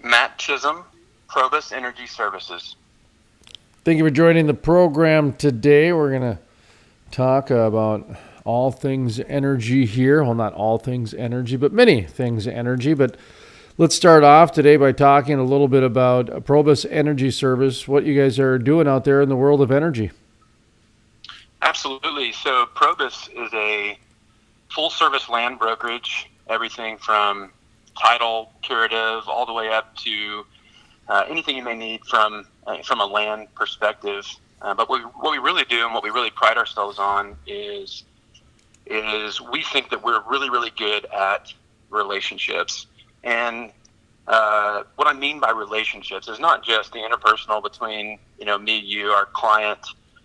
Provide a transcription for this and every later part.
Matt Chisam, Probus Energy Services. Thank you for joining the program today. We're going to talk about all things energy here. Well, not all things energy, but many things energy. But let's start off today by talking a little bit about Probus Energy Service, what you guys are doing out there in the world of energy. Absolutely. So Probus is a full-service land brokerage, everything from title, curative, all the way up to anything you may need from a land perspective. But what we really do and what we really pride ourselves on is we think that we're really, really good at relationships. And what I mean by relationships is not just the interpersonal between me, you, our client,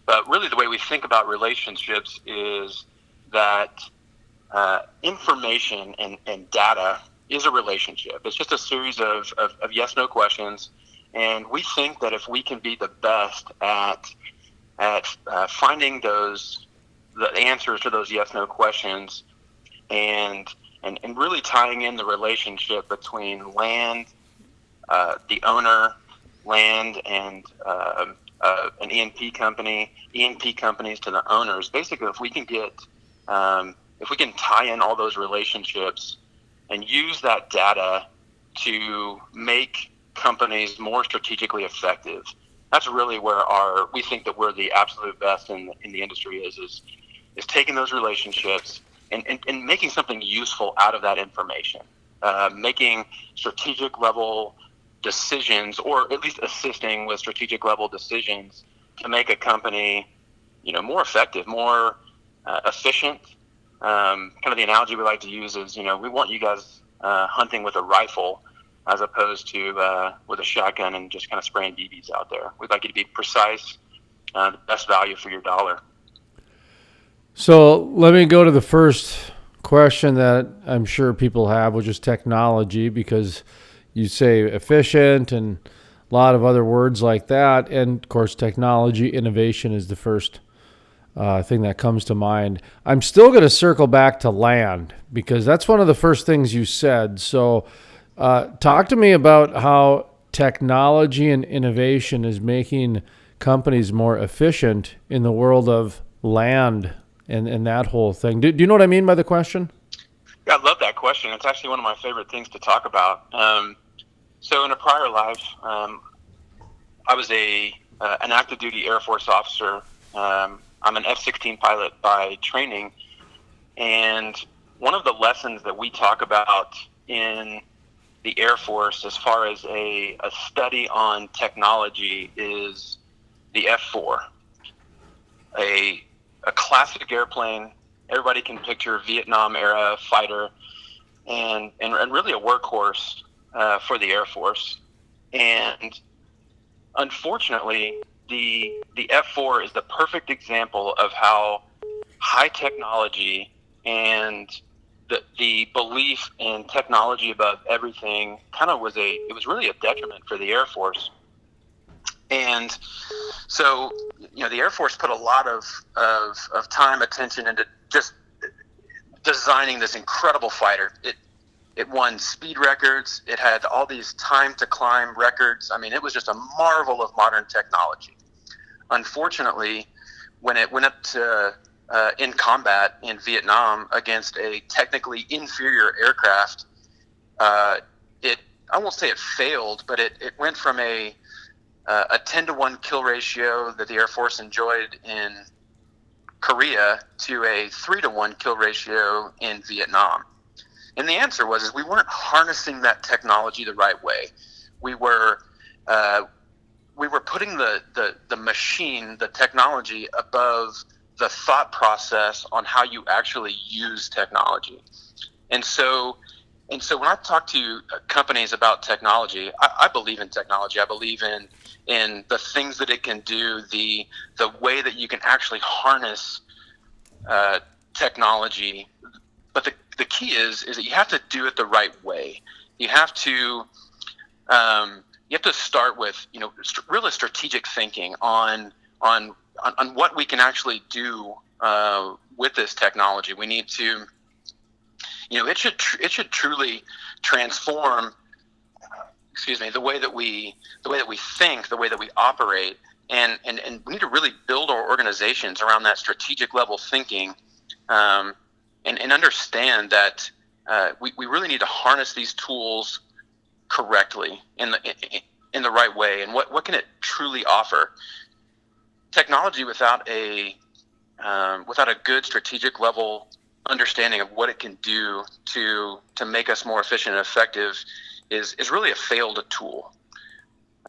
but really the way we think about relationships is that information and data is a relationship. It's just a series of yes/no questions. And we think that if we can be the best at finding the answers to those yes/no questions and really tying in the relationship between land, the owner, land, and an E&P company, E&P companies to the owners. Basically, if we can tie in all those relationships and use that data to make companies more strategically effective, that's really where we think that we're the absolute best in the industry is taking those relationships and making something useful out of that information, making strategic level decisions, or at least assisting with strategic level decisions to make a company, more effective, more efficient. Kind of the analogy we like to use is, we want you guys hunting with a rifle as opposed to with a shotgun and just kind of spraying BBs out there. We'd like you to be precise, the best value for your dollar. So let me go to the first question that I'm sure people have, which is technology, because you say efficient and a lot of other words like that. And of course, technology innovation is the first thing that comes to mind. I'm still going to circle back to land because that's one of the first things you said. So talk to me about how technology and innovation is making companies more efficient in the world of land and that whole thing. Do you know what I mean by the question? Yeah, I love that question. It's actually one of my favorite things to talk about. So in a prior life, I was an active duty Air Force officer. I'm an F-16 pilot by training. And one of the lessons that we talk about in the Air Force as far as a study on technology is the F-4, a classic airplane. Everybody can picture Vietnam era fighter and really a workhorse for the Air Force. And unfortunately, the F-4 is the perfect example of how high technology and the belief in technology above everything kind of was really a detriment for the Air Force. And so, the Air Force put a lot of time, attention into just designing this incredible fighter. It won speed records. It had all these time to climb records. I mean, it was just a marvel of modern technology. Unfortunately, when it went up to in combat in Vietnam against a technically inferior aircraft, I won't say it failed, but it went from a 10-to-1 kill ratio that the Air Force enjoyed in Korea to a 3-to-1 kill ratio in Vietnam. And the answer was we weren't harnessing that technology the right way. We were putting the machine, the technology, above the thought process on how you actually use technology. And so when I talk to companies about technology, I believe in technology. I believe in the things that it can do, the way that you can actually harness technology. But the key is that you have to do it the right way. You have to start with really strategic thinking on what we can actually do with this technology. We need to, it should truly transform the way that we think, the way that we operate, and we need to really build our organizations around that strategic level thinking, and understand that we really need to harness these tools correctly in the right way. And what can it truly offer? Technology without a good strategic level understanding of what it can do to make us more efficient and effective is really a failed tool.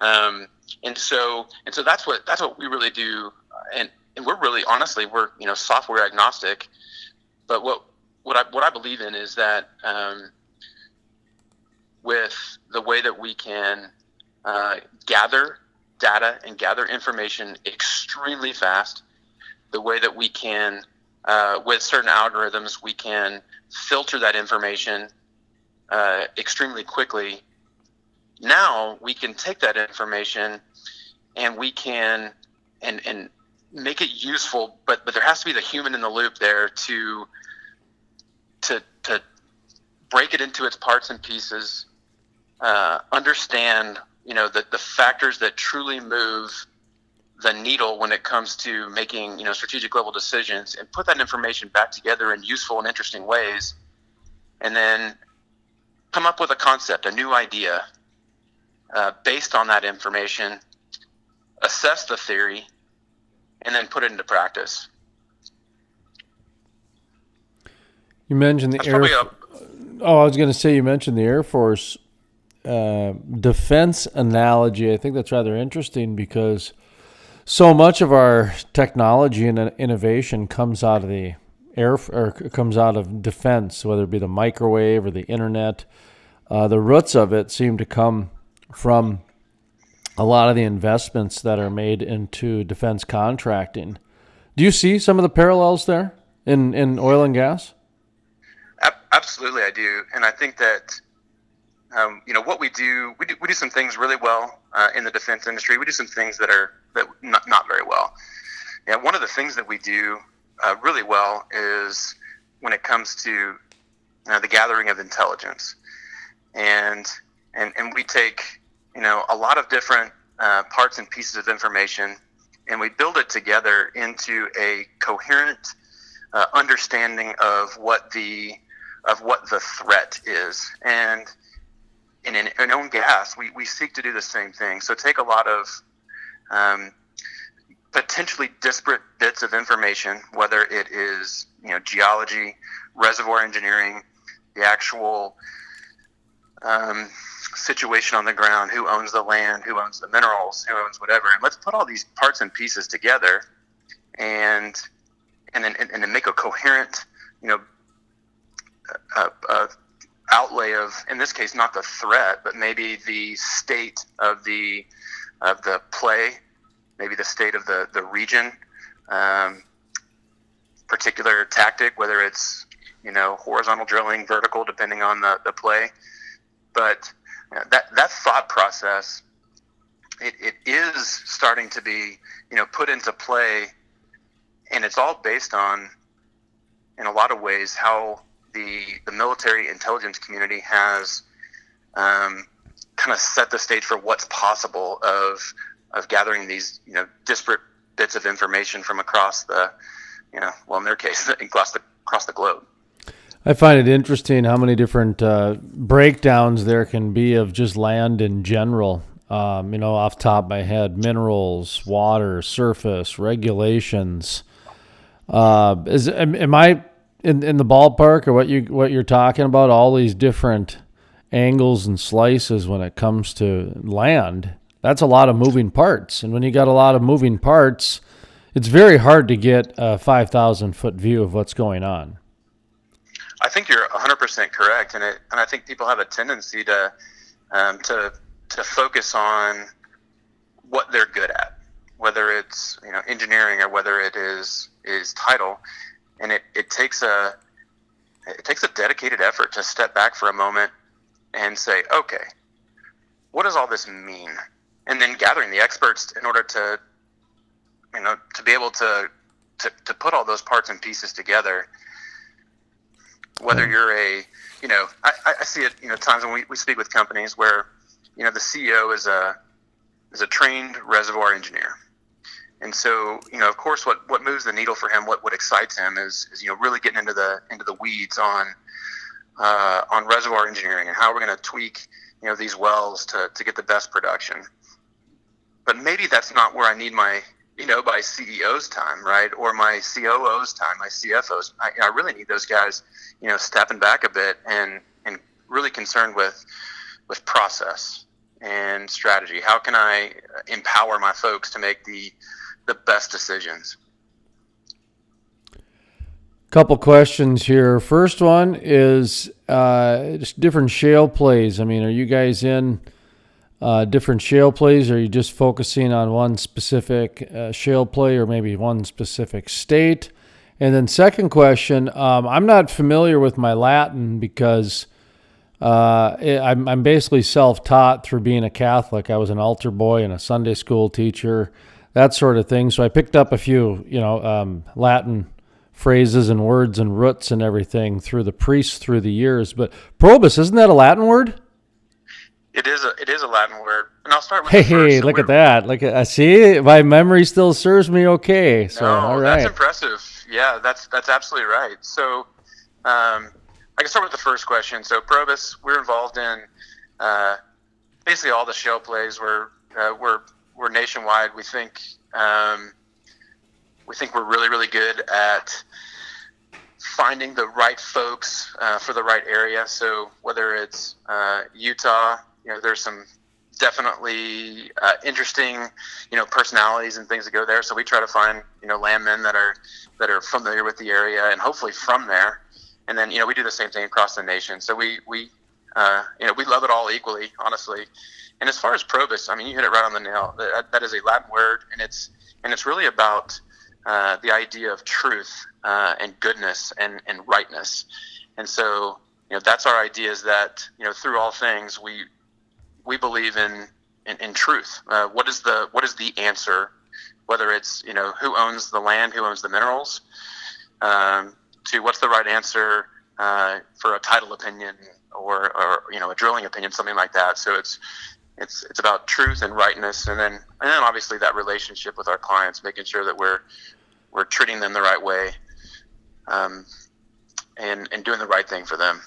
And so that's what we really do. And we're really, honestly, we're software agnostic. But what I believe in is that with the way that we can gather data and gather information extremely fast, the way that we can, with certain algorithms, we can filter that information extremely quickly. Now we can take that information and we can and make it useful, but there has to be the human in the loop there to break it into its parts and pieces, understand the factors that truly move the needle when it comes to making strategic level decisions, and put that information back together in useful and interesting ways, and then come up with a concept, a new idea based on that information, assess the theory, and then put it into practice. You mentioned the I was going to say, you mentioned the Air Force defense analogy. I think that's rather interesting because so much of our technology and innovation comes out of the comes out of defense, whether it be the microwave or the internet. The roots of it seem to come from a lot of the investments that are made into defense contracting. Do you see some of the parallels there in oil and gas? Absolutely, I do, and I think that what we do some things really well in the defense industry. We do some things that not very well. Yeah, one of the things that we do really well is when it comes to the gathering of intelligence, and we take a lot of different parts and pieces of information, and we build it together into a coherent understanding of what the threat is. And in oil and gas, we seek to do the same thing. So take a lot of potentially disparate bits of information, whether it is geology, reservoir engineering, the actual situation on the ground, who owns the land, who owns the minerals, who owns whatever, and let's put all these parts and pieces together, and then make a coherent outlay of, in this case, not the threat, but maybe the state of the play, maybe the state of the region, particular tactic, whether it's horizontal drilling, vertical, depending on the play. But that thought process, it is starting to be put into play, and it's all based on, in a lot of ways, how the military intelligence community has kind of set the stage for what's possible of gathering these disparate bits of information from across the in their case across the globe. I find it interesting how many different breakdowns there can be of just land in general. Off the top of my head, minerals, water, surface, regulations. Am I in the ballpark of what you're talking about? All these different angles and slices when it comes to land. That's a lot of moving parts, and when you got a lot of moving parts, it's very hard to get a 5,000-foot view of what's going on. I think you're 100% correct, and I think people have a tendency to focus on what they're good at, whether it's engineering or whether it is title, and it takes a dedicated effort to step back for a moment and say, okay, what does all this mean? And then gathering the experts in order to be able to put all those parts and pieces together. Whether you're I see it, times when we speak with companies where, the CEO is a trained reservoir engineer. And so, of course, what moves the needle for him, what excites him is really getting into the weeds on reservoir engineering and how we're going to tweak, these wells to get the best production. But maybe that's not where I need my CEO's time, right? Or my COO's time, my CFO's. I really need those guys, stepping back a bit and really concerned with process and strategy. How can I empower my folks to make the best decisions? Couple questions here. First one is just different shale plays. I mean, are you guys in different shale plays? Or are you just focusing on one specific shale play or maybe one specific state? And then second question, I'm not familiar with my Latin because I'm basically self-taught through being a Catholic. I was an altar boy and a Sunday school teacher, that sort of thing. So I picked up a few, Latin phrases and words and roots and everything through the priests through the years. But Probus, isn't that a Latin word? It is a Latin word, and I'll start with Hey, look at that! Look at see, my memory still serves me okay. So, all right, that's impressive. Yeah, that's absolutely right. So, I can start with the first question. So, Probus, we're involved in basically all the shale plays. We're nationwide. We think we're really, really good at finding the right folks for the right area. So whether it's Utah, there's some definitely interesting, personalities and things that go there. So we try to find, landmen that are familiar with the area and hopefully from there. And then, we do the same thing across the nation. So we love it all equally, honestly. And as far as Probus, I mean, you hit it right on the nail. That is a Latin word, and it's really about the idea of truth and goodness and rightness. And so, that's our idea, is that, through all things, we believe in truth. What is the answer, whether it's, who owns the land, who owns the minerals, to what's the right answer for a title opinion or a drilling opinion, something like that. So it's about truth and rightness, and then obviously that relationship with our clients, making sure that we're treating them the right way, and doing the right thing for them.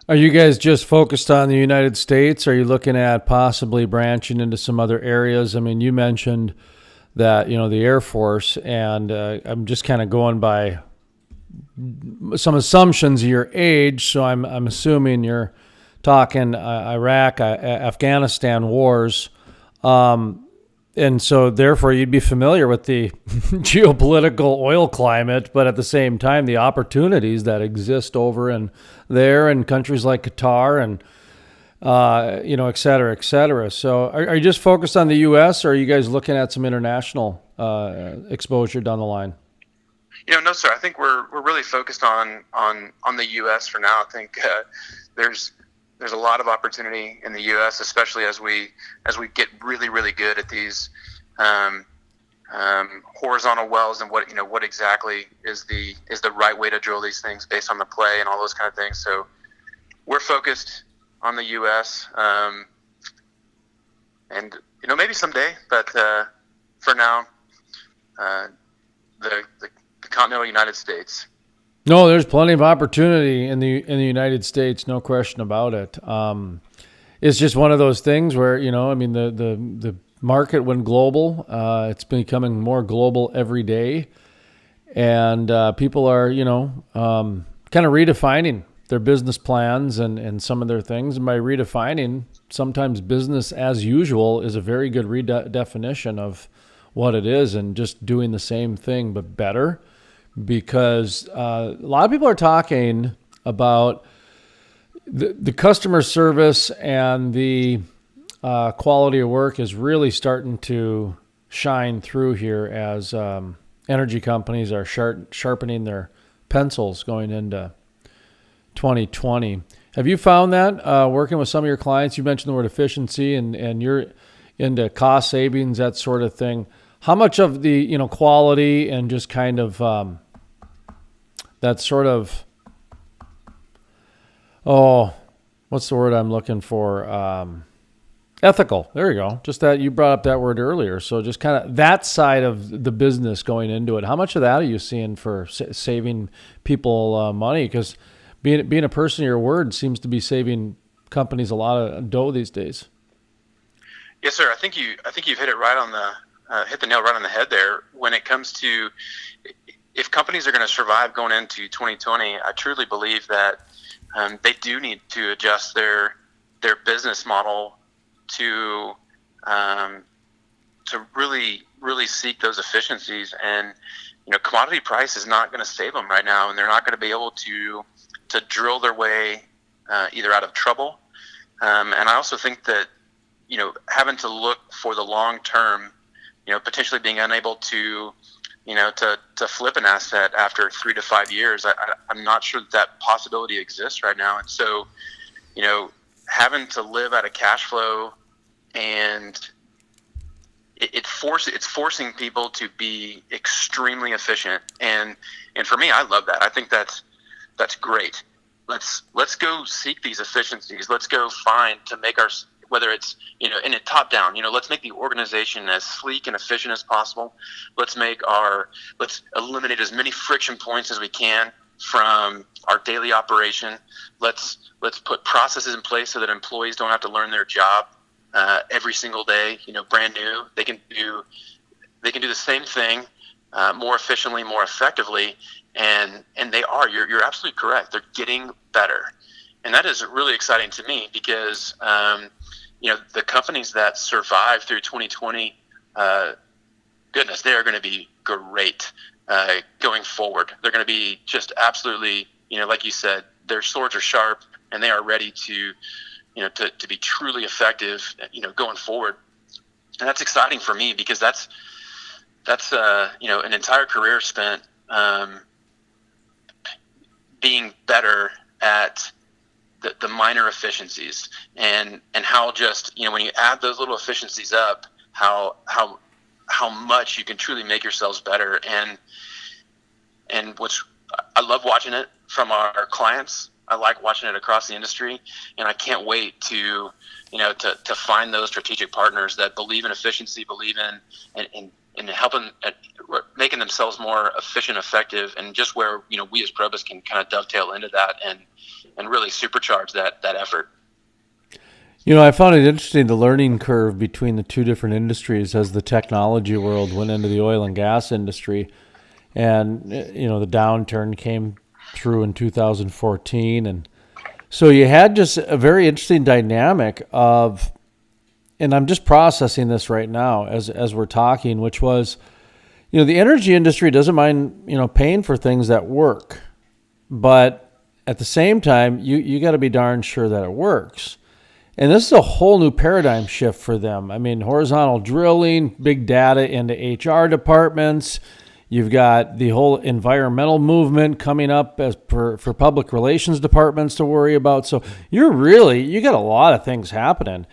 Are you guys just focused on the United States? Are you looking at possibly branching into some other areas? I mean, you mentioned that, the Air Force, and I'm just kind of going by some assumptions of your age. So I'm assuming you're talking Iraq, Afghanistan wars. And so therefore you'd be familiar with the geopolitical oil climate, but at the same time, the opportunities that exist over in there in countries like Qatar and, et cetera, et cetera. So are you just focused on the U.S., or are you guys looking at some international exposure down the line? No, sir. I think we're really focused on the U.S. for now. I think there's a lot of opportunity in the U.S., especially as we get really, really good at these horizontal wells and what exactly is the right way to drill these things based on the play and all those kind of things. So we're focused on the U.S. And maybe someday, but for now, the continental United States. No, there's plenty of opportunity in the United States, no question about it. It's just one of those things where, the market went global. It's becoming more global every day, and people are, kind of redefining their business plans and some of their things. And by redefining, sometimes business as usual is a very good redefinition of what it is, and just doing the same thing but better. Because a lot of people are talking about the customer service and the quality of work is really starting to shine through here as energy companies are sharpening their pencils going into 2020. Have you found that working with some of your clients? You mentioned the word efficiency, and you're into cost savings, that sort of thing. How much of the quality and just kind of that sort of, what's the word I'm looking for? Ethical. There you go. Just that you brought up that word earlier. So just kind of that side of the business going into it. How much of that are you seeing for saving people money? Because being a person of your word seems to be saving companies a lot of dough these days. Yes, sir. I think you've hit it right on hit the nail right on the head there. When it comes to if companies are going to survive going into 2020, I truly believe that they do need to adjust their business model to really seek those efficiencies. And commodity price is not going to save them right now, and they're not going to be able to drill their way either out of trouble. And I also think that having to look for the long term, potentially being unable to flip an asset after 3 to 5 years, I'm not sure that possibility exists right now. And so, having to live out of cash flow, and it's forcing people to be extremely efficient. And for me, I love that. I think that's great. Let's go seek these efficiencies. Let's go find to make our, whether it's, in a top down, let's make the organization as sleek and efficient as possible. Let's eliminate as many friction points as we can from our daily operation. Let's put processes in place so that employees don't have to learn their job every single day, brand new. They can do the same thing more efficiently, more effectively, and they are. You're absolutely correct. They're getting better, and that is really exciting to me because the companies that survive through 2020, goodness, they are going to be great going forward. They're going to be just absolutely, like you said, their swords are sharp and they are ready to be truly effective, going forward. And that's exciting for me because that's an entire career spent being better at the minor efficiencies and how just, when you add those little efficiencies up, how much you can truly make yourselves better. And I love watching it from our clients. I like watching it across the industry, and I can't wait to find those strategic partners that believe in efficiency, believe in helping making themselves more efficient, effective, and just where we as Probus can kind of dovetail into that and really supercharge that effort. I found it interesting, the learning curve between the two different industries as the technology world went into the oil and gas industry. And, the downturn came through in 2014. And so you had just a very interesting dynamic of, and I'm just processing this right now as we're talking, which was, the energy industry doesn't mind, paying for things that work. But at the same time, you got to be darn sure that it works. And this is a whole new paradigm shift for them. I mean, horizontal drilling, big data into HR departments. You've got the whole environmental movement coming up as for public relations departments to worry about. So you got a lot of things happening.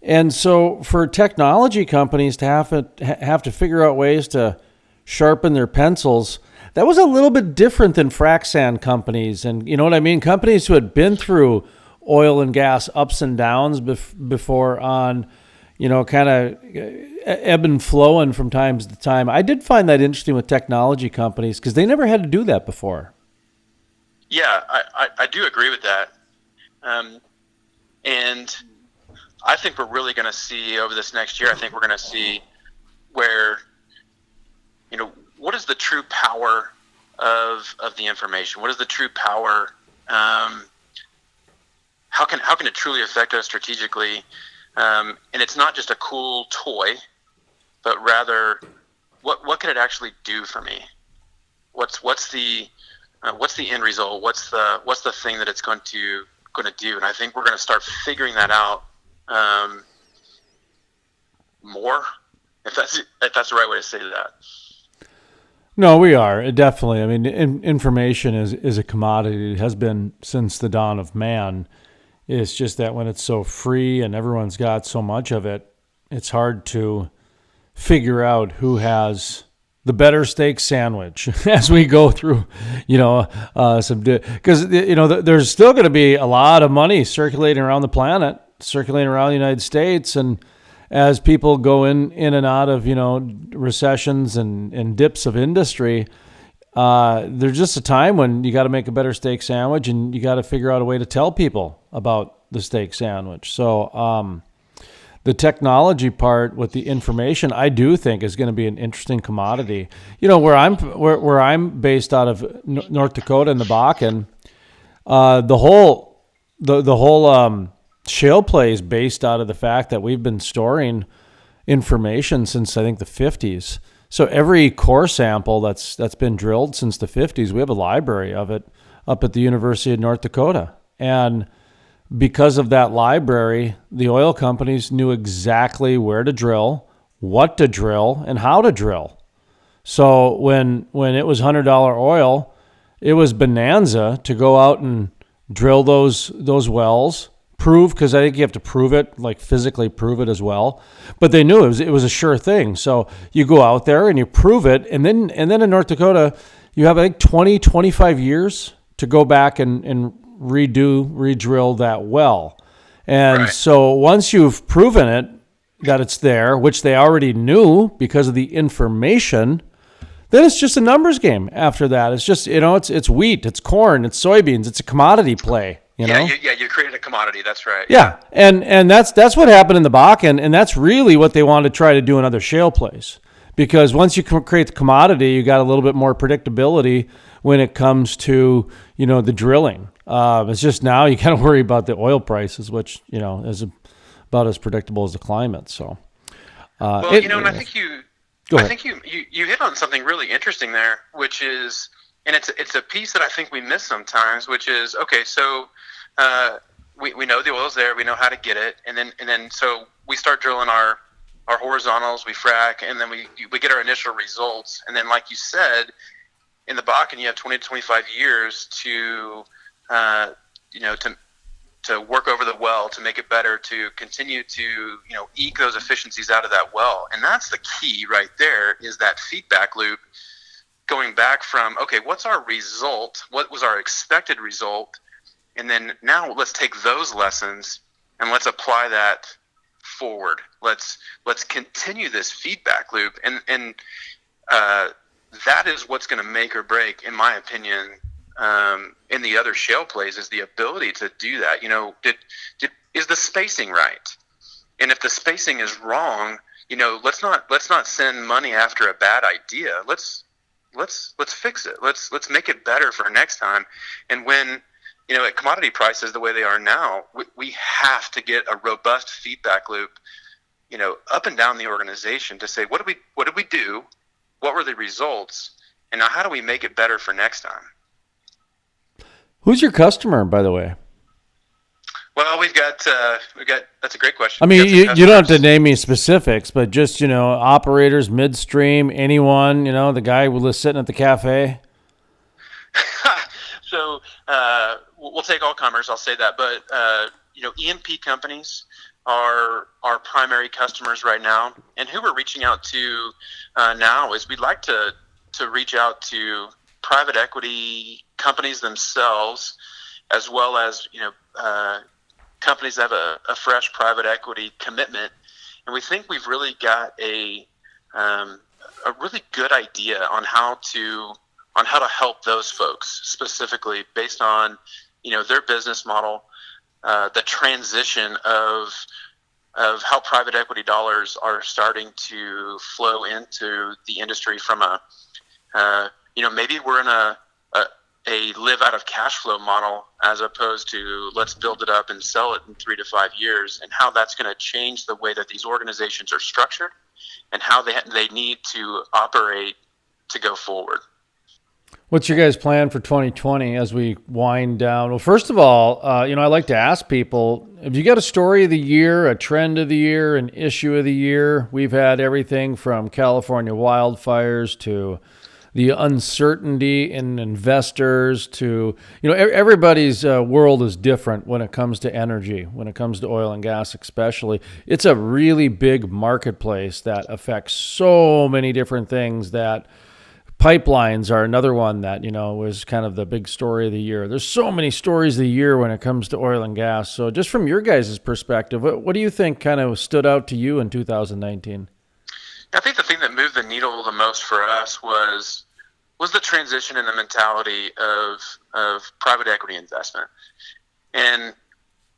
And so for technology companies to have to figure out ways to sharpen their pencils, that was a little bit different than frac sand companies. And you know what I mean? Companies who had been through oil and gas ups and downs before on, kind of ebb and flowing from time to time. I did find that interesting with technology companies because they never had to do that before. Yeah, I do agree with that. And I think we're really going to see over this next year, I think we're going to see where, what is the true power of the information? What is the true power? How can it truly affect us strategically? And it's not just a cool toy, but rather, what can it actually do for me? What's the end result? What's the thing that it's going to do? And I think we're going to start figuring that out more, if that's the right way to say that. No, we are definitely. I mean, information is a commodity. It has been since the dawn of man. It's just that when it's so free and everyone's got so much of it, it's hard to figure out who has the better steak sandwich as we go through, because there's still going to be a lot of money circulating around the planet. circulating around the United States. And as people go in and out of, recessions and dips of industry, there's just a time when you got to make a better steak sandwich, and you got to figure out a way to tell people about the steak sandwich. So the technology part with the information, I do think is going to be an interesting commodity. Where I'm based out of North Dakota in the Bakken, the whole shale play is based out of the fact that we've been storing information since, I think, the 50s. So every core sample that's been drilled since the 50s, we have a library of it up at the University of North Dakota. And because of that library, the oil companies knew exactly where to drill, what to drill, and how to drill. So when it was $100 oil, it was bonanza to go out and drill those wells, prove, because I think you have to prove it, like physically prove it as well. But they knew it was a sure thing. So you go out there and you prove it, and then in North Dakota, you have, I think, 20, 25 years to go back and re-drill that well. And so once you've proven it, that it's there, which they already knew because of the information, then it's just a numbers game after that. It's just, it's wheat, it's corn, it's soybeans, it's a commodity play. You created a commodity. That's right. Yeah, and that's what happened in the Bakken, and that's really what they want to try to do in other shale plays. Because once you create the commodity, you got a little bit more predictability when it comes to, the drilling. It's just now you got to worry about the oil prices, which, is about as predictable as the climate. So, and I think you hit on something really interesting there, which is, and it's a piece that I think we miss sometimes, which is, okay, so we know the oil's there, we know how to get it, and then so we start drilling our horizontals, we frack, and then we get our initial results, and then, like you said, in the Bakken, you have 20 to 25 years to work over the well, to make it better, to continue to eke those efficiencies out of that well, and that's the key right there, is that feedback loop, going back from, okay, what's our result? What was our expected result? And then now let's take those lessons and let's apply that forward. Let's continue this feedback loop, and that is what's going to make or break, in my opinion, in the other shale plays, is the ability to do that. Is the spacing right? And if the spacing is wrong, let's not send money after a bad idea. Let's fix it. Let's make it better for next time. And when at commodity prices the way they are now, we have to get a robust feedback loop, up and down the organization, to say, what did we do? What were the results? And now how do we make it better for next time? Who's your customer, by the way? Well, we've got that's a great question. I mean, you don't have to name me specifics, but just, operators, midstream, anyone, the guy who was sitting at the cafe. So we'll take all comers, I'll say that. But, E&P companies are our primary customers right now. And who we're reaching out to now is, we'd like to reach out to private equity companies themselves, as well as, companies that have a fresh private equity commitment. And we think we've really got a really good idea on how to help those folks, specifically based on, their business model, the transition of how private equity dollars are starting to flow into the industry from maybe we're in a live out of cash flow model, as opposed to let's build it up and sell it in 3 to 5 years, and how that's going to change the way that these organizations are structured and how they need to operate to go forward. What's your guys' plan for 2020 as we wind down? Well, first of all, I like to ask people, have you got a story of the year, a trend of the year, an issue of the year? We've had everything from California wildfires to the uncertainty in investors to, everybody's world is different when it comes to energy, when it comes to oil and gas especially. It's a really big marketplace that affects so many different things that pipelines are another one that, was kind of the big story of the year. There's so many stories of the year when it comes to oil and gas. So just from your guys' perspective, what do you think kind of stood out to you in 2019? I think the thing that moved the needle the most for us was the transition in the mentality of private equity investment. And,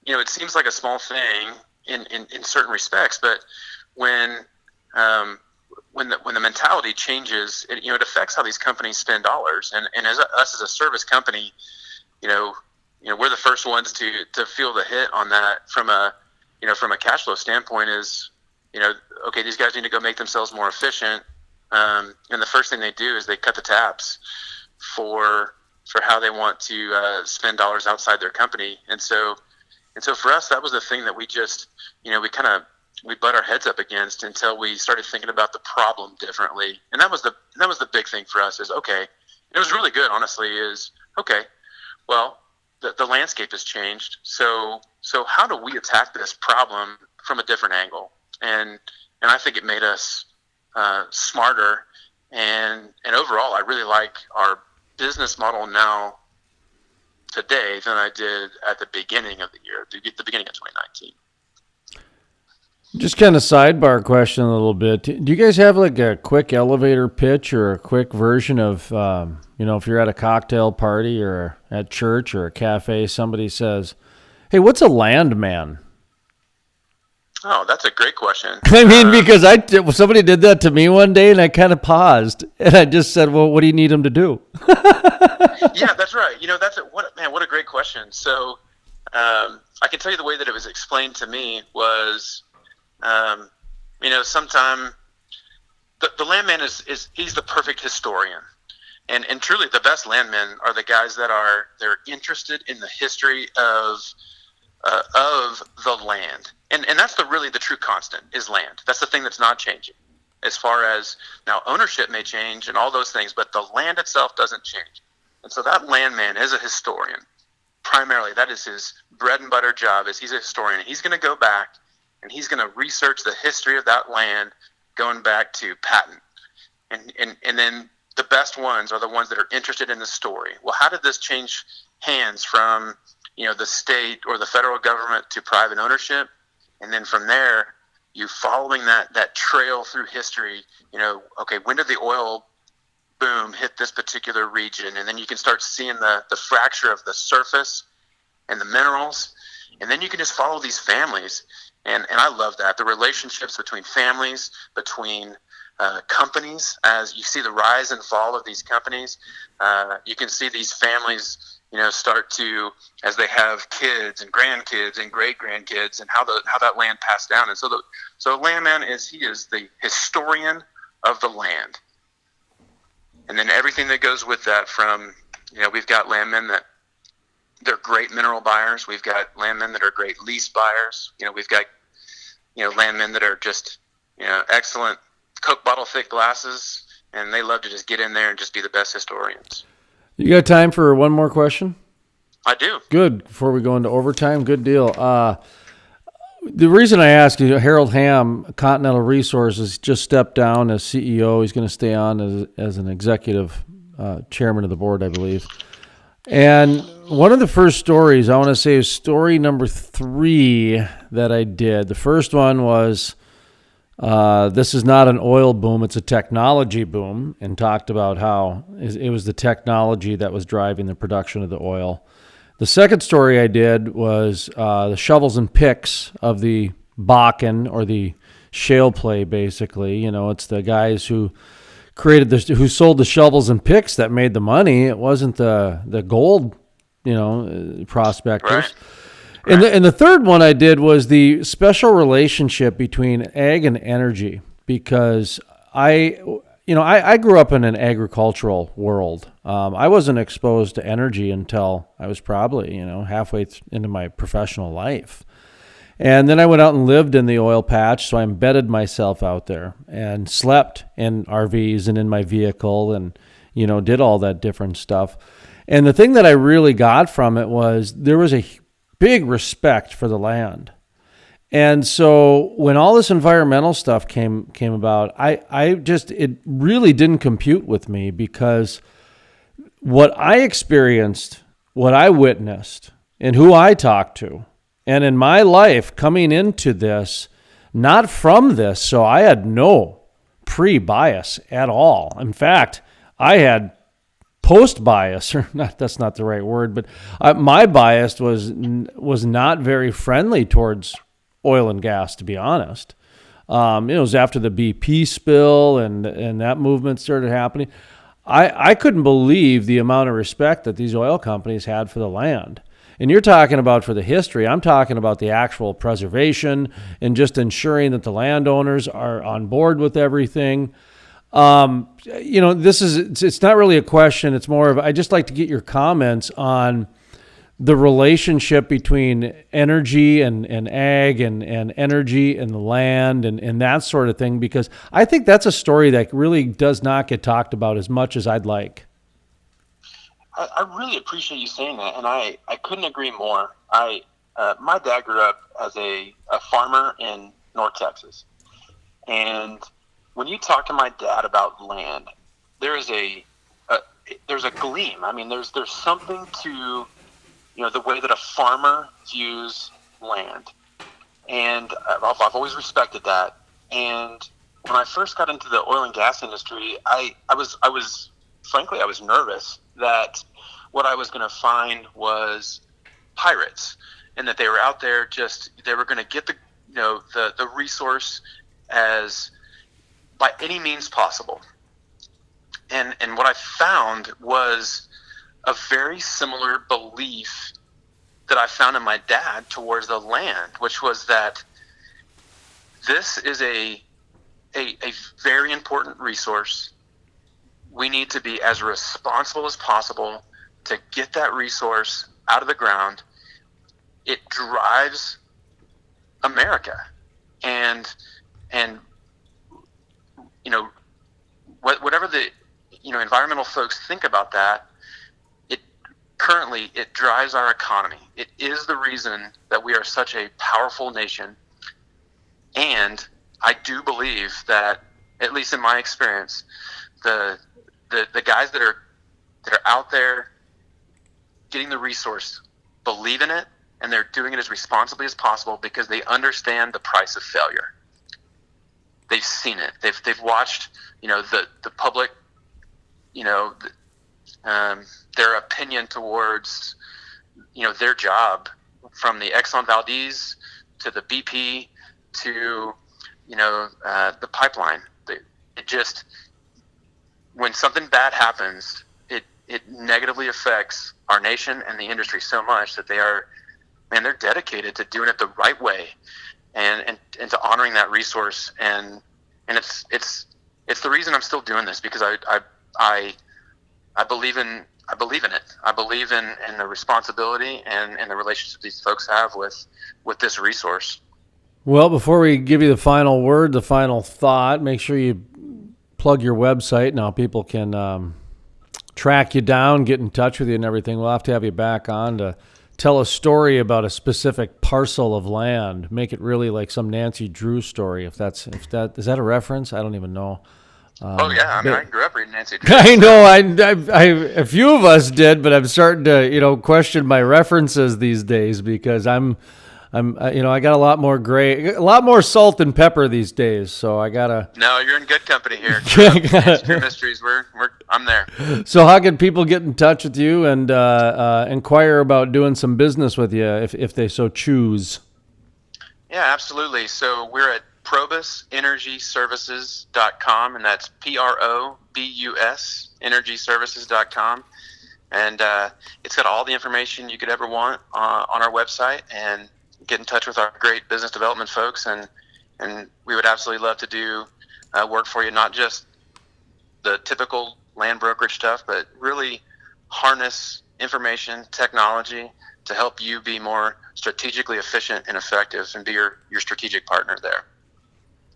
it seems like a small thing in certain respects, but when the mentality changes, it affects how these companies spend dollars. And as us as a service company, we're the first ones to feel the hit on that from a cash flow standpoint is, okay, these guys need to go make themselves more efficient. And the first thing they do is they cut the tabs for how they want to spend dollars outside their company. And so for us, that was the thing that we just, we butt our heads up against until we started thinking about the problem differently. And that was the big thing for us is, okay, it was really good, honestly, is, okay, well, the landscape has changed. So how do we attack this problem from a different angle? And I think it made us smarter. And overall, I really like our business model now today than I did at the beginning of the year, the beginning of 2019. Just kind of sidebar question a little bit. Do you guys have like a quick elevator pitch or a quick version of, if you're at a cocktail party or at church or a cafe, somebody says, hey, what's a landman? Oh, that's a great question. I mean, because somebody did that to me one day and I kind of paused and I just said, well, what do you need them to do? Yeah, that's right. What a great question. So I can tell you the way that it was explained to me was, sometime the landman is he's the perfect historian. And truly the best landmen are the guys they're interested in the history of the land. And that's really the true constant is land. That's the thing that's not changing. As far as now ownership may change and all those things, but the land itself doesn't change. And so that landman is a historian. Primarily, that is his bread and butter job is he's a historian. He's going to go back and he's going to research the history of that land going back to patent. And then the best ones are the ones that are interested in the story. Well, how did this change hands from, the state or the federal government to private ownership? And then from there, you following that trail through history, okay, when did the oil boom hit this particular region? And then you can start seeing the fracture of the surface and the minerals. And then you can just follow these families. And I love that. The relationships between families, between companies, as you see the rise and fall of these companies, you can see these families, start to, as they have kids and grandkids and great-grandkids and how that land passed down. And so landman he is the historian of the land. And then everything that goes with that from, we've got landmen that they're great mineral buyers. We've got landmen that are great lease buyers. We've got, landmen that are just, excellent Coke bottle thick glasses, and they love to just get in there and just be the best historians. You got time for one more question? I do. Good. Before we go into overtime, good deal. The reason I ask is Harold Hamm, Continental Resources, just stepped down as CEO. He's going to stay on as an executive chairman of the board, I believe. And one of the first stories, I want to say is story number 3 that I did. The first one was, this is not an oil boom, it's a technology boom, and talked about how it was the technology that was driving the production of the oil. The second story I did was the shovels and picks of the Bakken, or the shale play, basically. It's the guys who who sold the shovels and picks that made the money. It wasn't the gold, prospectors. Right. And the third one I did was the special relationship between ag and energy, because I grew up in an agricultural world. I wasn't exposed to energy until I was probably, halfway into my professional life. And then I went out and lived in the oil patch, so I embedded myself out there and slept in RVs and in my vehicle and, did all that different stuff. And the thing that I really got from it was there was a big respect for the land. And so when all this environmental stuff came about, it really didn't compute with me, because what I experienced, what I witnessed, and who I talked to, and in my life coming into this, not from this, so I had no pre-bias at all. In fact, I had post-bias, or not, that's not the right word, but my bias was not very friendly towards oil and gas, to be honest. It was after the BP spill and that movement started happening. I couldn't believe the amount of respect that these oil companies had for the land. And you're talking about for the history. I'm talking about the actual preservation and just ensuring that the landowners are on board with everything. It's not really a question. It's more of, I just like to get your comments on the relationship between energy and ag and energy and the land and that sort of thing, because I think that's a story that really does not get talked about as much as I'd like. I really appreciate you saying that, and I couldn't agree more. My dad grew up as a farmer in North Texas, and when you talk to my dad about land, there's a gleam. I mean, there's something to the way that a farmer views land, and I've always respected that. And when I first got into the oil and gas industry, I was frankly nervous that what I was going to find was pirates, and that they were out there they were going to get the resource as by any means possible. And what I found was a very similar belief that I found in my dad towards the land, which was that this is a very important resource. We need to be as responsible as possible to get that resource out of the ground. It drives America, and whatever the environmental folks think about that, it drives our economy. It is the reason that we are such a powerful nation. And I do believe that, at least in my experience, the guys that are out there getting the resource believe in it, and they're doing it as responsibly as possible because they understand the price of failure. They've seen it. They've watched the public their opinion towards their job, from the Exxon Valdez to the BP to the pipeline. It just, when something bad happens, it negatively affects our nation and the industry so much that they're dedicated to doing it the right way and to honoring that resource. And it's the reason I'm still doing this, because I believe in it. I believe in the responsibility and the relationship these folks have with this resource. Well, before we give you the final word, the final thought, make sure you plug your website. Now people can track you down, get in touch with you and everything. We'll have to have you back on to tell a story about a specific parcel of land. Make it really like some Nancy Drew story. If that is that a reference? I don't even know. I grew up reading Nancy Drew. I know, I a few of us did, but I'm starting to question my references these days, because I got a lot more salt and pepper these days, so I gotta. No, you're in good company here. True Mysteries, I'm there. So how can people get in touch with you and inquire about doing some business with you if they so choose? Yeah, absolutely. So we're at ProbuseEnergyServices.com, and that's PROBUS EnergyServices.com. And it's got all the information you could ever want on our website, and get in touch with our great business development folks. And we would absolutely love to do work for you, not just the typical land brokerage stuff, but really harness information technology to help you be more strategically efficient and effective, and be your strategic partner there.